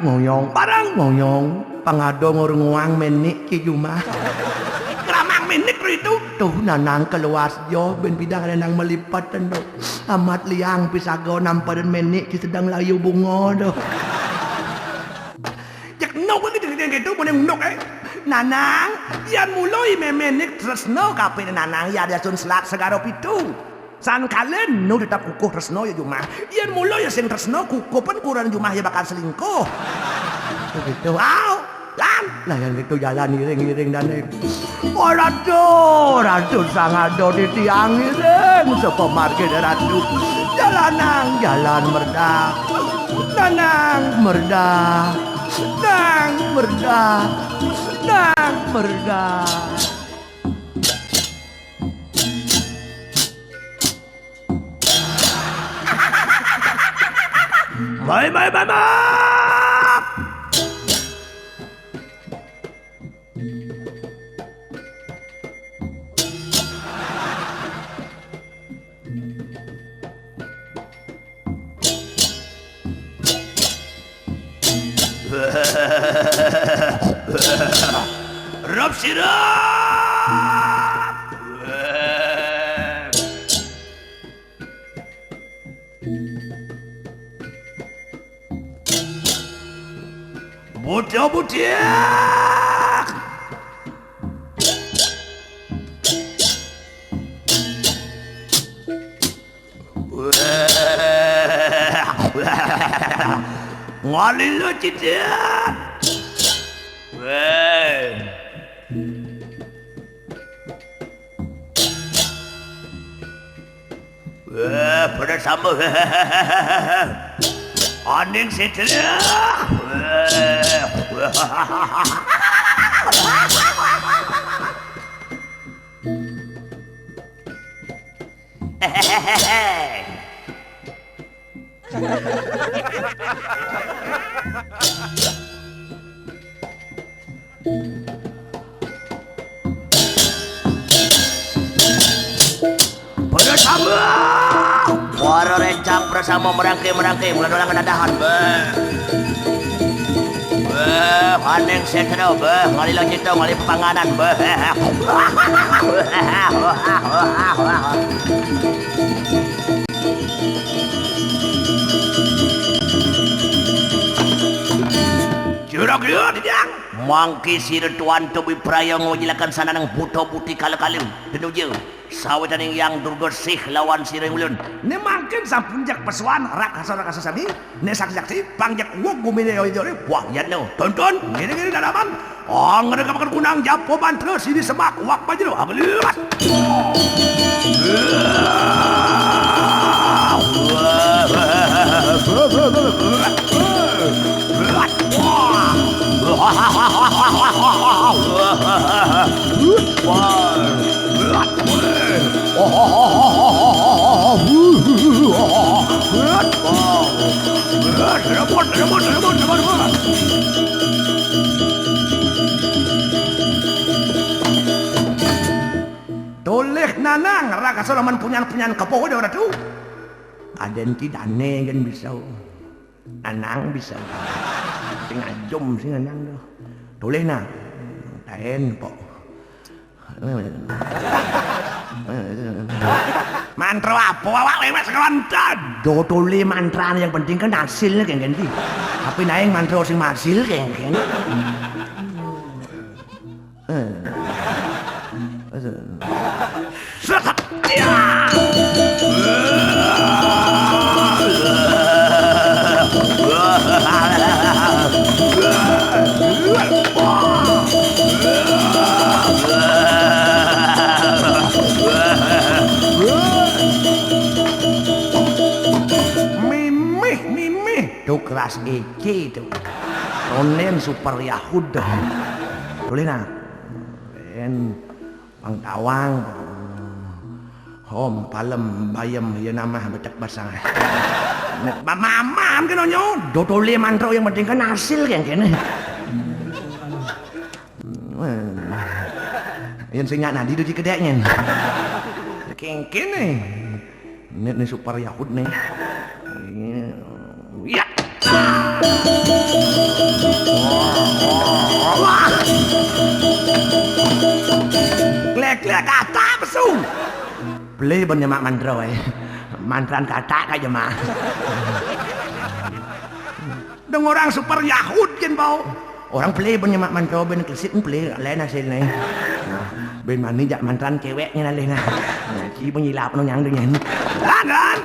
ngoyong barang ngoyong pangado ngurunguang menik ki Jumah keramang menik itu tuh nanang keluar yo ben bidang nanang melipat do amat liang pisago nampadan menik ki sedang layu bunga do jak nok gitu meneng nok nanang yan mulai memenik tresno kape nanang ya dia sun selat segaro pitu san kalen nu tetap kukuh tresno ya Jumah yan mulai ya sing tresno kukuh pen kurang Jumah ya bakal selingkuh gitu lan lah yang itu jalan iring-iring dan ratu sangat do di tiang iring sapa marge ratu jalanang jalan merdah nanang merdah nang merdah nang merdah bye Rob sirap budak ngalil lo cidak pada sama aning setelah bersama para rencang bersama merangkai mulai dolang dadahan aneng setelah ngalila kita ngali panganan jurak dia dijang mangki si tuan tobi prayong ngilakan sana nang buto buti kala-kala denuju sawetan yang durgosih lawan sireng ulun ne mangkin sampunjak pesuan rak kasar sami ne saksi pangjak wog gumine yo wah yan no tonton ngene dalaman ngene kapan kunang japo bantre sini semak wak pajero abeliat Toleh nanang raka solaman punyan kepo dia orang tu. Aden tidak kan bisa. Nanang bisa. Sing ajum sing nanang tu. Toleh na. Taen po. Mantra apa awak lewat sekelantan dotole mantra yang penting kan hasilnya kan ganti tapi naik mantra sing hasil kan sekat ya tuh kelas EC itu Ronen Super Yahud boleh nak dan pangtawang hom palem bayam ya nama becak basang mamam kan onyo dotole mantra yang penting kan hasil kan kene yang sing nadi di kedeknya kengken nih Super Yahud nih ya Wah. Klek-klek kata pesu. Beli ben nyemak mandro eh. Mantran kata kayak mah. Dong orang super Yahud kan bau. Orang beli ben nyemak mandro ben klesit beli lain hasilnya. Ben mani jak mantran ceweknya lain. Ci penyilap no nyang dengan. Langan.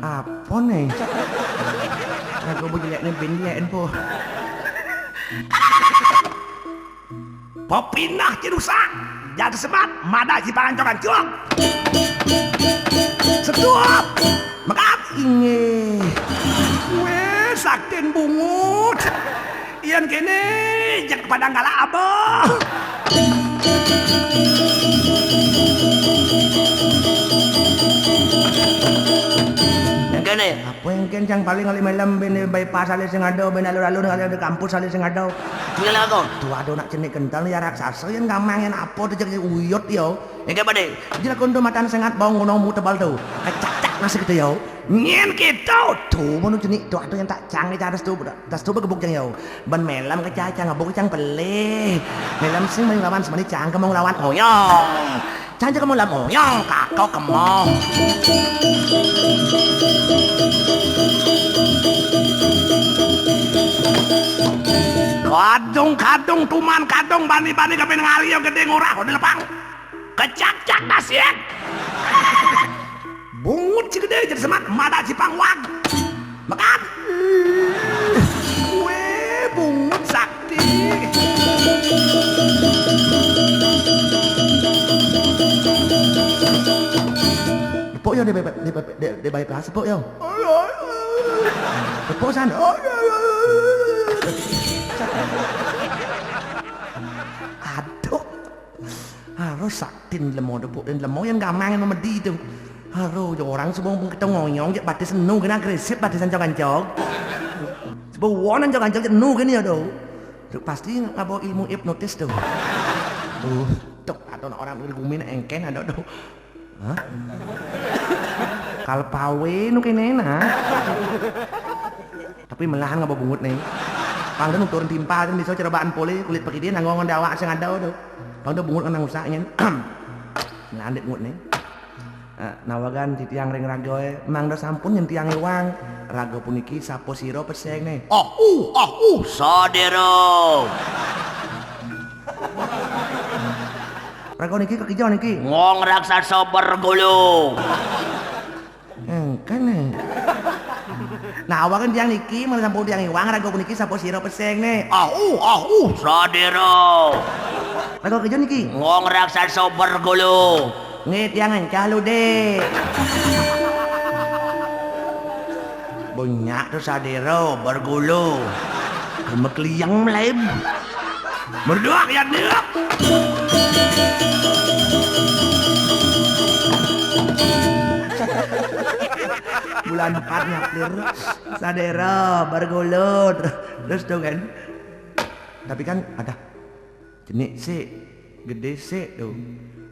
Apa nih? Aku mau jelek nih pindah po. Popinah cirusak, jaga semat, mada cipangan cokan cuak. Setuap, makat inge. Weh, saktin bungut. Ian kene, jak padang kala abah. Kene apa yang kencang paling kali malam bene bypass ale sing ada ben alur-alur ada di kampus ale sing ada gila kok tuh ada nak cenik kental ya raksasa yang gamangen apa tuh jadi uyut yo engke bade jila kondo matan sengat bau ngono mu tebal tuh kecak-cak nasi gitu yo nyen gitu tuh mau cenik tuh ada yang tak cang di atas tuh gebuk jang yo ban melam kecacang ngabuk cang peleh melam sing main lawan semani cang kemong lawan oyong cang kamu lawan oyong kakau kemong kadung tuman kadung bani-bani kabeh ngali yo gede ngurah di lepang kecak-cak nasiek bungut si gede jadi semat mada cipangwag makan weh bungut sakti Pok yo di bypass pok yo pok san aduh harus saktin lemah debuk dan lemah yang gamangan sama di itu harus orang sebelum kita ngonyong jadi batis nu kena agresif batis ancok-ancok sebelum wanan ancok-ancok jadi nu kena ya tuh pasti nggak bawa ilmu hipnotis tuh tuh atau orang bergumin engken ada tuh kalpawe nu kena nah tapi melahan nggak bawa bungut nih pangdang turun timpal kan bisa cerobaan poli kulit pakai dia nanggongan dawa sing ada tuh pangdang bungut kan usahanya ngandet bungut nih nawagan di tiang ring ragoe mang dah sampun yang tiang iwang rago puniki sapo siro peseng nih sadero rago niki kaki jauh niki ngong raksasa bergulung kan nih nah awakan tiang niki mau sampun tiang iwang rago puniki sapo siro peseng nih sadero rago kaki jauh niki ngong raksasa bergulung ngit yang calo deh banyak tuh sadero bergulu kemekliang melem berdoa ya dia bulan 4 nyaplir sadero bergulu terus tuh kan tapi kan ada jenik sih gede sih tuh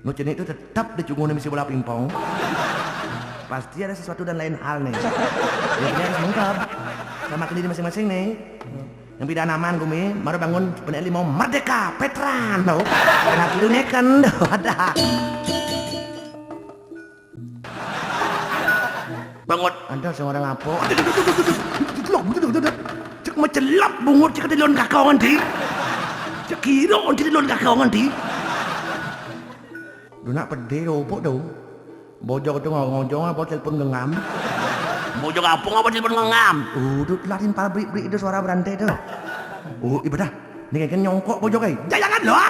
no jenis itu tetap dicungun misi bola pingpong pasti ada sesuatu dan lain hal nih ya kita harus mengungkap sama kendiri masing-masing nih yang pidana aman gumi baru bangun peneli mau merdeka Petran tau kena kilunya kan ada bangun ada seorang apa cek mecelap bungut cek di lon kakao nganti cek kira di lon kakao nganti nak pedih opo tuh bojok itu ngomong apa telepon genggam bojok apa ngapa telepon genggam tuh latin pala beri itu suara berantai tuh ibadah ini kan nyongkok bojok jangan loh